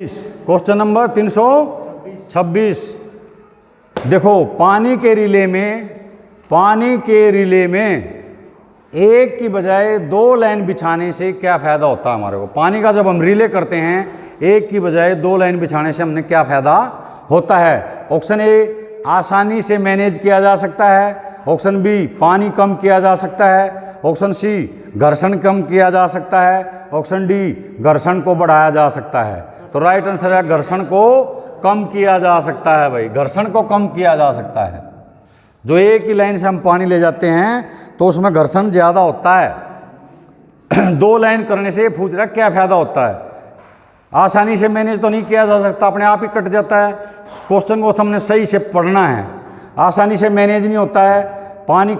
Question number 326। देखो पानी के रिले में एक की बजाय दो लाइन बिछाने से क्या फ़ायदा होता है हमारे को। पानी का जब हम रिले करते हैं एक की बजाय दो लाइन बिछाने से हमने क्या फ़ायदा होता है। ऑप्शन ए आसानी से मैनेज किया जा सकता है, ऑप्शन बी पानी कम किया जा सकता है, ऑप्शन सी घर्षण कम किया जा सकता है, ऑप्शन डी घर्षण को बढ़ाया जा सकता है। तो राइट आंसर है घर्षण को कम किया जा सकता है। भाई घर्षण को कम किया जा सकता है। जो एक ही लाइन से हम पानी ले जाते हैं तो उसमें घर्षण ज़्यादा होता है। दो लाइन करने से पूछ रहा क्या फ़ायदा होता है। आसानी से मैनेज तो नहीं किया जा सकता, अपने आप ही कट जाता है। क्वेश्चन को हमने सही से पढ़ना है। आसानी से मैनेज नहीं होता है। पानी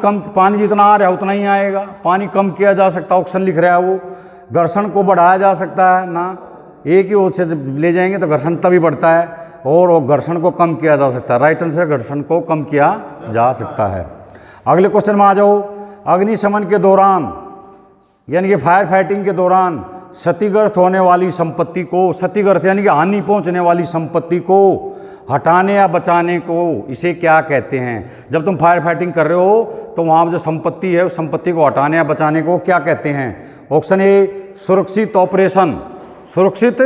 जितना आ रहा है उतना ही आएगा। पानी कम किया जा सकता, ऑप्शन लिख रहा है वो। घर्षण को बढ़ाया जा सकता है ना, एक ही ओर से जब ले जाएंगे तो घर्षण तभी बढ़ता है, और घर्षण को कम किया जा सकता है। राइट आंसर घर्षण को कम किया जा सकता है। अगले क्वेश्चन में आ जाओ। अग्निशमन के दौरान यानी कि फायर फाइटिंग के दौरान क्षतिग्रस्त होने वाली संपत्ति को, क्षतिग्रस्त यानी कि हानि पहुंचने वाली संपत्ति को हटाने या बचाने को इसे क्या कहते हैं। जब तुम फायर फाइटिंग कर रहे हो तो वहाँ जो संपत्ति है उस संपत्ति को हटाने या बचाने को क्या कहते हैं। ऑप्शन ए सुरक्षित ऑपरेशन, सुरक्षित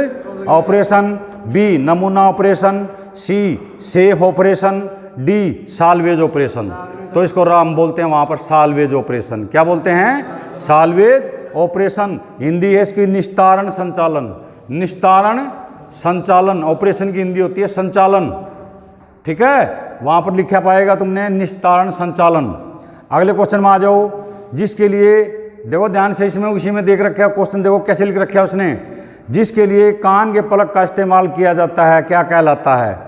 ऑपरेशन, बी नमूना operation, C safe operation, D salvage operation. तो इसको हम बोलते हैं वहाँ पर साल्वेज ऑपरेशन। क्या बोलते हैं? Salvage operation. हिंदी है इसकी निस्तारण संचालन। निस्तारण संचालन, ऑपरेशन की हिंदी होती है संचालन। ठीक है, वहाँ पर लिखा पाएगा तुमने निस्तारण संचालन। अगले क्वेश्चन में आ जाओ, जिसके लिए देखो ध्यान से, इसमें उसी में देख रखा है क्वेश्चन, देखो कैसे लिख रखा है उसने। जिसके लिए कान के पलक का इस्तेमाल किया जाता है क्या कहलाता है।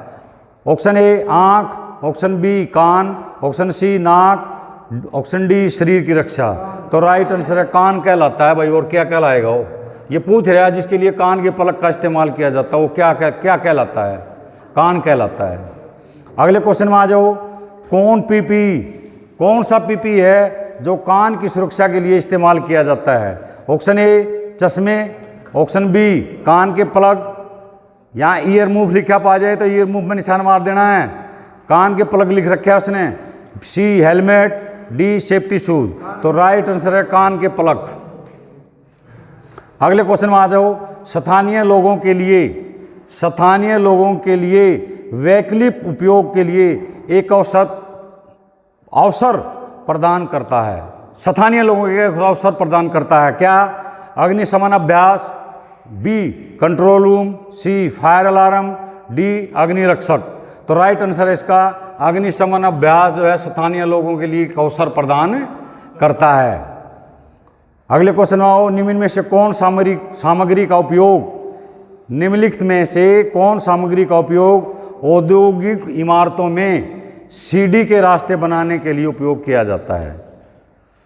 ऑप्शन ए आँख, ऑप्शन बी कान, ऑप्शन सी नाक, ऑप्शन डी शरीर की रक्षा। तो राइट आंसर है कान कहलाता है भाई। और क्या कहलाएगा वो, ये पूछ रहा है जिसके लिए कान के पलक का इस्तेमाल किया जाता है वो क्या कहलाता है। कान कहलाता है। अगले क्वेश्चन में आ जाओ। कौन सा पीपी है जो कान की सुरक्षा के लिए इस्तेमाल किया जाता है। ऑप्शन ए चश्मे, ऑप्शन बी कान के प्लग, यहाँ ईयर मूव लिखा पा जाए तो ईयर मूव में निशान मार देना है। कान के प्लग लिख रखे है उसने। सी हेलमेट, डी सेफ्टी शूज। तो राइट आंसर है कान के प्लग। अगले क्वेश्चन में आ जाओ। स्थानीय लोगों के लिए वैकल्पिक उपयोग के लिए एक अवसर प्रदान करता है। स्थानीय लोगों के अवसर प्रदान करता है क्या। अग्निशमन अभ्यास, B control room, C fire alarm, D अग्निरक्षक। तो राइट आंसर है इसका अग्निशमन अभ्यास जो है स्थानीय लोगों के लिए एक अवसर प्रदान करता है। अगले क्वेश्चन में आओ। निम्नलिखित में से कौन सामग्री का उपयोग औद्योगिक इमारतों में सीढ़ी के रास्ते बनाने के लिए उपयोग किया जाता है।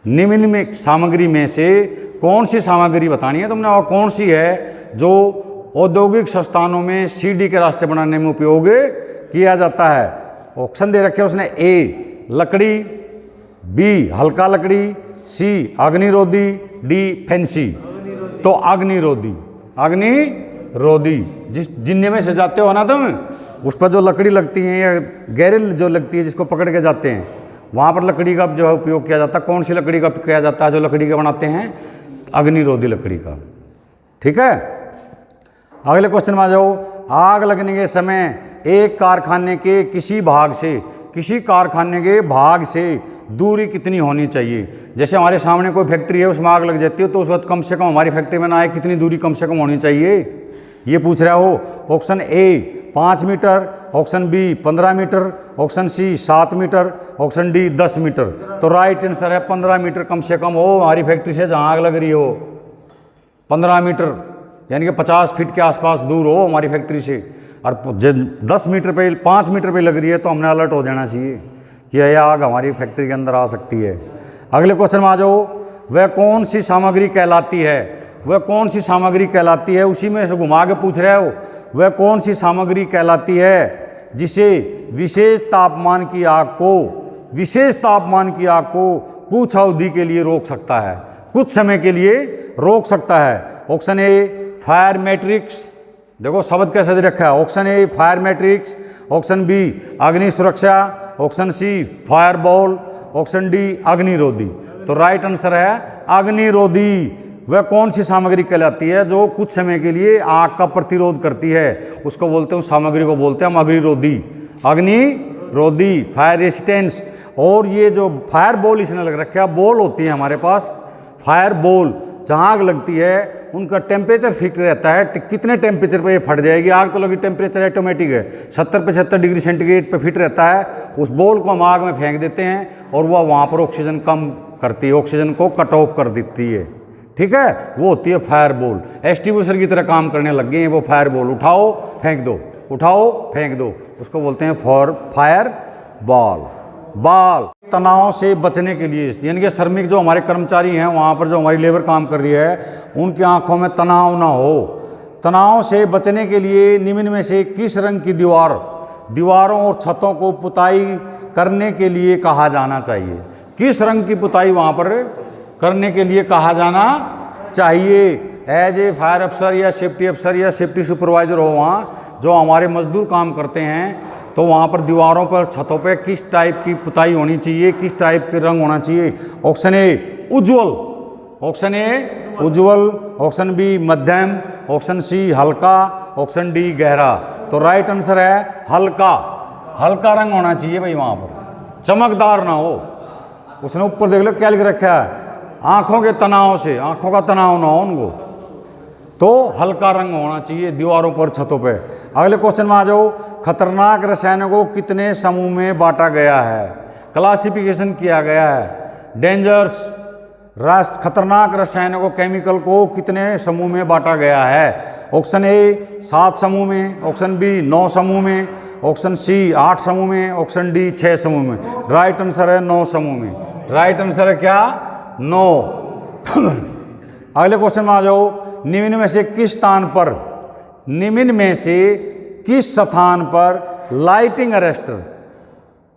निम्नलिखित सामग्री में से कौन सी सामग्री बतानी है तुमने, और कौन सी है जो औद्योगिक संस्थानों में सीढ़ी के रास्ते बनाने में उपयोग किया जाता है। ऑप्शन दे रखे उसने। ए लकड़ी, बी हल्का लकड़ी, सी अग्निरोधी, डी फैंसी। तो अग्निरोधी जिनने में से जाते हो ना तुम, उस पर जो लकड़ी लगती है या गैरिल जो लगती है जिसको पकड़ के जाते हैं, वहाँ पर लकड़ी का जो है उपयोग किया जाता है। कौन सी लकड़ी का किया जाता है जो लकड़ी का बनाते हैं? अग्निरोधी लकड़ी का। ठीक है, अगले क्वेश्चन में आ जाओ। आग लगने के समय एक कारखाने के भाग से दूरी कितनी होनी चाहिए। जैसे हमारे सामने कोई फैक्ट्री है, उसमें आग लग जाती है तो उस वक्त कम से कम हमारी फैक्ट्री में ना आए, कितनी दूरी कम से कम होनी चाहिए, ये पूछ रहा हो। Option A 5 meter, option B 15 meter, option C 7 meter, option D 10 meter. तो राइट आंसर है 15 मीटर कम से कम हो हमारी फैक्ट्री से जहाँ आग लग रही हो। 15 मीटर यानी कि 50 फीट के आसपास दूर हो हमारी फैक्ट्री से। और 10 मीटर पे 5 मीटर पे लग रही है तो हमने अलर्ट हो जाना चाहिए कि यह आग हमारी फैक्ट्री के अंदर आ सकती है। अगले क्वेश्चन में आ जाओ। वह कौन सी सामग्री कहलाती है, उसी में से घुमा के पूछ रहे हो। वह कौन सी सामग्री कहलाती है जिसे विशेष तापमान की आग को कुछ अवधि के लिए रोक सकता है, कुछ समय के लिए रोक सकता है। ऑप्शन ए फायर मैट्रिक्स, देखो शब्द कैसे दे रखा है। Option A fire matrix, option B अग्नि सुरक्षा, option C fire ball, option D अग्निरोधी। तो राइट आंसर है अग्निरोधी। वह कौन सी सामग्री कहलाती है जो कुछ समय के लिए आग का प्रतिरोध करती है, उसको बोलते हैं, उस सामग्री को बोलते हैं हम अग्निरोधी। अग्निरोधी, फायर रेसिस्टेंस। और ये जो फायर बॉल इसने लग रखा है, बॉल होती है हमारे पास फायर बॉल, जहाँ आग लगती है उनका टेम्परेचर फिक्स रहता है, कितने टेम्परेचर पे ये फट जाएगी। आग तो लगी टेम्परेचर ऑटोमेटिक है 70-75 डिग्री सेंटीग्रेड पे फिट रहता है। उस बॉल को हम आग में फेंक देते हैं और वह वहाँ पर ऑक्सीजन कम करती है, ऑक्सीजन को कट ऑफ कर देती है। ठीक है, वो होती है फायर बॉल। एक्सटिंग्विशर की तरह काम करने लग गए हैं वो फायर बॉल। उठाओ फेंक दो, उठाओ फेंक दो, उसको बोलते हैं फायर बॉल। बॉल तनाव से बचने के लिए, यानी कि श्रमिक जो हमारे कर्मचारी हैं वहाँ पर जो हमारी लेबर काम कर रही है, उनकी आंखों में तनाव ना हो। तनाव से बचने के लिए निम्न में से किस रंग की दीवारों और छतों को पुताई करने के लिए कहा जाना चाहिए? किस रंग की पुताई वहाँ पर करने के लिए कहा जाना चाहिए? एज ए फायर अफसर या सेफ्टी अफसर या सेफ्टी सुपरवाइजर हो वहाँ जो हमारे मजदूर काम करते हैं, तो वहाँ पर दीवारों पर छतों पे किस टाइप की पुताई होनी चाहिए, किस टाइप के रंग होना चाहिए? ऑप्शन ए उज्ज्वल, ऑप्शन ए उज्ज्वल, ऑप्शन बी मध्यम, ऑप्शन सी हल्का, ऑप्शन डी गहरा। तो राइट आंसर है हल्का। हल्का रंग होना चाहिए भाई, वहाँ पर चमकदार ना हो। उसने ऊपर देख लो क्या लिख रखा है, आंखों के तनाव से, आंखों का तनाव ना हो उनको, तो हल्का रंग होना चाहिए दीवारों पर छतों पे। अगले क्वेश्चन में आ जाओ। खतरनाक रसायनों को कितने समूह में बांटा गया है? क्लासिफिकेशन किया गया है। डेंजर्स खतरनाक रसायनों को, केमिकल को कितने समूह में बांटा गया है? ऑप्शन ए 7 समूह में, ऑप्शन बी 9 समूह में, ऑप्शन सी 8 समूह में, ऑप्शन डी 6 समूह में। राइट आंसर है 9 समूह में। राइट आंसर है क्या? 9। अगले क्वेश्चन में आ जाओ। निम्न में से किस स्थान पर, निम्न में से किस स्थान पर लाइटिंग अरेस्टर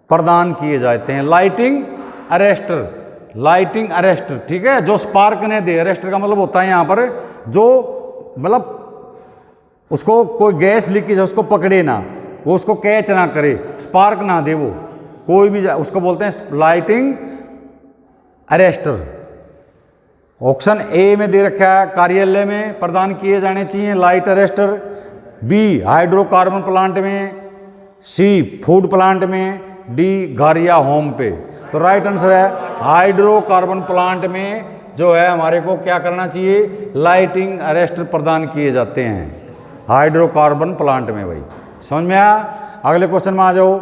प्रदान किए जाते हैं? लाइटिंग अरेस्टर, लाइटिंग अरेस्टर, ठीक है, जो स्पार्क ने दे। अरेस्टर का मतलब होता है यहाँ पर जो मतलब उसको कोई गैस लीकेज है उसको पकड़े ना, वो उसको कैच ना करे, स्पार्क ना दे, वो कोई भी, उसको बोलते हैं लाइटिंग अरेस्टर। ऑप्शन ए में दे रखा है कार्यालय में प्रदान किए जाने चाहिए light arrester, B hydrocarbon plant में, सी फूड प्लांट में, डी घर या होम पे। तो राइट आंसर है हाइड्रोकार्बन प्लांट में जो है हमारे को क्या करना चाहिए? लाइटिंग अरेस्टर प्रदान किए जाते हैं हाइड्रोकार्बन प्लांट में भाई। समझ में आया? अगले क्वेश्चन में आ जाओ।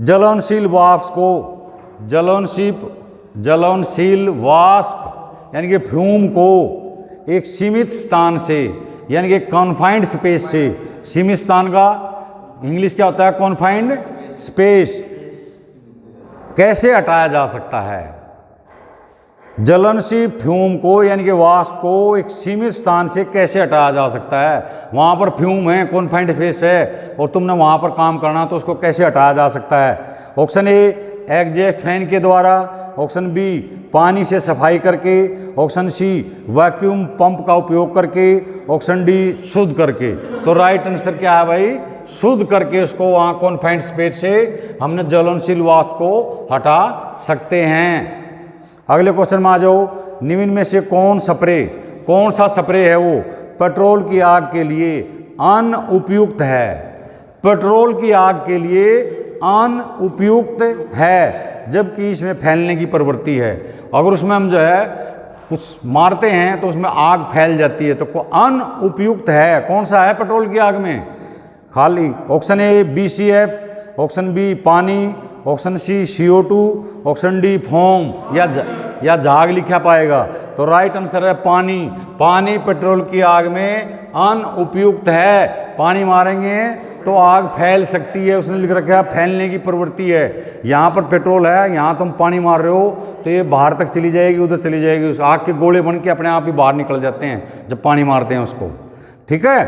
ज्वलनशील वाष्प को, ज्वलनशील वाष्प यानी कि फ्यूम को एक सीमित स्थान से, यानी कि कॉन्फाइंड स्पेस से, सीमित स्थान का इंग्लिश क्या होता है? कॉन्फाइंड स्पेस, कैसे हटाया जा सकता है? ज्वलनशील फ्यूम को यानी कि वाष्प को एक सीमित स्थान से कैसे हटाया जा सकता है? वहाँ पर फ्यूम है, कॉन्फाइंड स्पेस है और तुमने वहाँ पर काम करना, तो उसको कैसे हटाया जा सकता है? ऑप्शन ए एग्जॉस्ट फैन के द्वारा, ऑप्शन बी पानी से सफाई करके, ऑप्शन सी वैक्यूम पंप का उपयोग करके, ऑप्शन डी शुद्ध करके। तो राइट आंसर क्या है भाई? शुद्ध करके उसको वहाँ कॉन्फाइंड स्पेस से हमने ज्वलनशील वाष्प को हटा सकते हैं। अगले क्वेश्चन में आ जाओ। निम्न में से कौन सा स्प्रे है वो पेट्रोल की आग के लिए अनुपयुक्त है? पेट्रोल की आग के लिए अनुपयुक्त है, जबकि इसमें फैलने की प्रवृत्ति है। अगर उसमें हम जो है कुछ मारते हैं तो उसमें आग फैल जाती है, तो अनुपयुक्त है। कौन सा है पेट्रोल की आग में? खाली option A BCF, option B पानी, option C CO2, option D foam या झाग लिखा पाएगा। तो राइट आंसर है पानी। पानी पेट्रोल की आग में अनुपयुक्त है। पानी मारेंगे तो आग फैल सकती है, उसने लिख रखा है फैलने की प्रवृत्ति है। यहाँ पर पेट्रोल है, यहाँ तुम पानी मार रहे हो तो ये बाहर तक चली जाएगी, उधर चली जाएगी, उस आग के गोले बन के अपने आप ही बाहर निकल जाते हैं जब पानी मारते हैं उसको। ठीक है,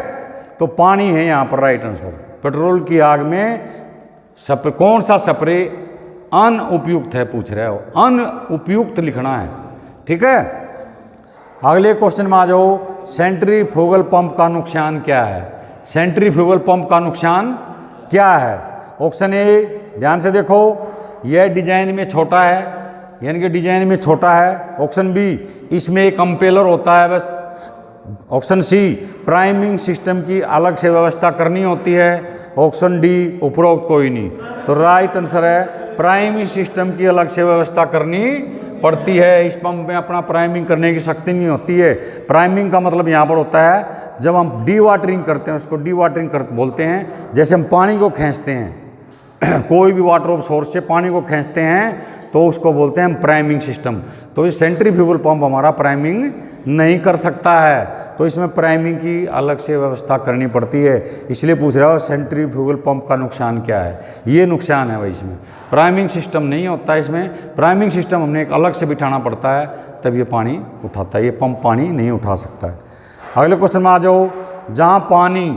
तो पानी है यहाँ पर राइट आंसर। पेट्रोल की आग में कौन सा स्प्रे अनुपयुक्त है पूछ रहे हो, अनुपयुक्त लिखना है। ठीक है, अगले क्वेश्चन में आ जाओ। सेंट्रीफ्यूगल पंप का नुकसान क्या है? सेंट्रीफ्यूगल पंप का नुकसान क्या है? ऑप्शन ए, ध्यान से देखो, यह डिजाइन में छोटा है, यानी कि डिजाइन में छोटा है। ऑप्शन बी, इसमें एक कंपेलर होता है बस। ऑप्शन सी, प्राइमिंग सिस्टम की अलग से व्यवस्था करनी होती है। ऑप्शन डी, उपरोक्त कोई नहीं। तो राइट आंसर है, प्राइमिंग सिस्टम की अलग से व्यवस्था करनी पड़ती है। इस पंप में अपना प्राइमिंग करने की शक्ति नहीं होती है। प्राइमिंग का मतलब यहाँ पर होता है, जब हम डी वाटरिंग करते हैं, उसको डी वाटरिंग बोलते हैं। जैसे हम पानी को खींचते हैं कोई भी वाटर ऑफ सोर्स से पानी को खींचते हैं, तो उसको बोलते हैं हम प्राइमिंग सिस्टम। तो ये सेंट्रीफ्यूगल पंप हमारा प्राइमिंग नहीं कर सकता है, तो इसमें प्राइमिंग की अलग से व्यवस्था करनी पड़ती है। इसलिए पूछ रहा हो सेंट्रीफ्यूगल पंप का नुकसान क्या है? ये नुकसान है भाई, इसमें प्राइमिंग सिस्टम नहीं होता है। इसमें प्राइमिंग सिस्टम हमने एक अलग से बिठाना पड़ता है, तब ये पानी उठाता है। ये पंप पानी नहीं उठा सकता है। अगले क्वेश्चन में आ जाओ। जहाँ पानी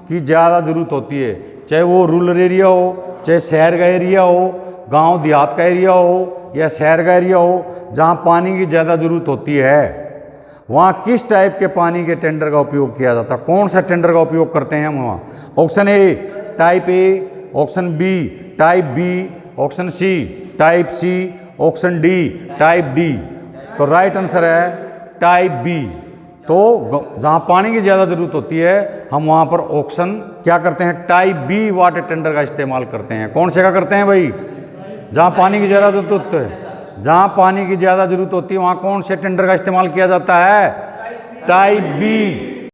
की ज़्यादा ज़रूरत होती है, चाहे वो रूरल एरिया हो, चाहे शहर का एरिया हो, गांव देहात का एरिया हो या शहर का एरिया हो, जहां पानी की ज़्यादा ज़रूरत होती है, वहां किस टाइप के पानी के टेंडर का उपयोग किया जाता है? कौन सा टेंडर का उपयोग करते हैं हम वहाँ? Option A, type A. Option B, type B. Option C, type C. Option D, type D. तो राइट आंसर है टाइप बी। तो जहाँ पानी की ज़्यादा ज़रूरत होती है, हम वहाँ पर ऑप्शन क्या करते हैं? टाइप बी वाटर टेंडर का इस्तेमाल करते हैं। कौन से का करते हैं भाई? जहाँ पानी की ज़्यादा ज़रूरत होती है, जहाँ पानी की ज़्यादा ज़रूरत होती है, वहाँ कौन से टेंडर का इस्तेमाल किया जाता है? Type B.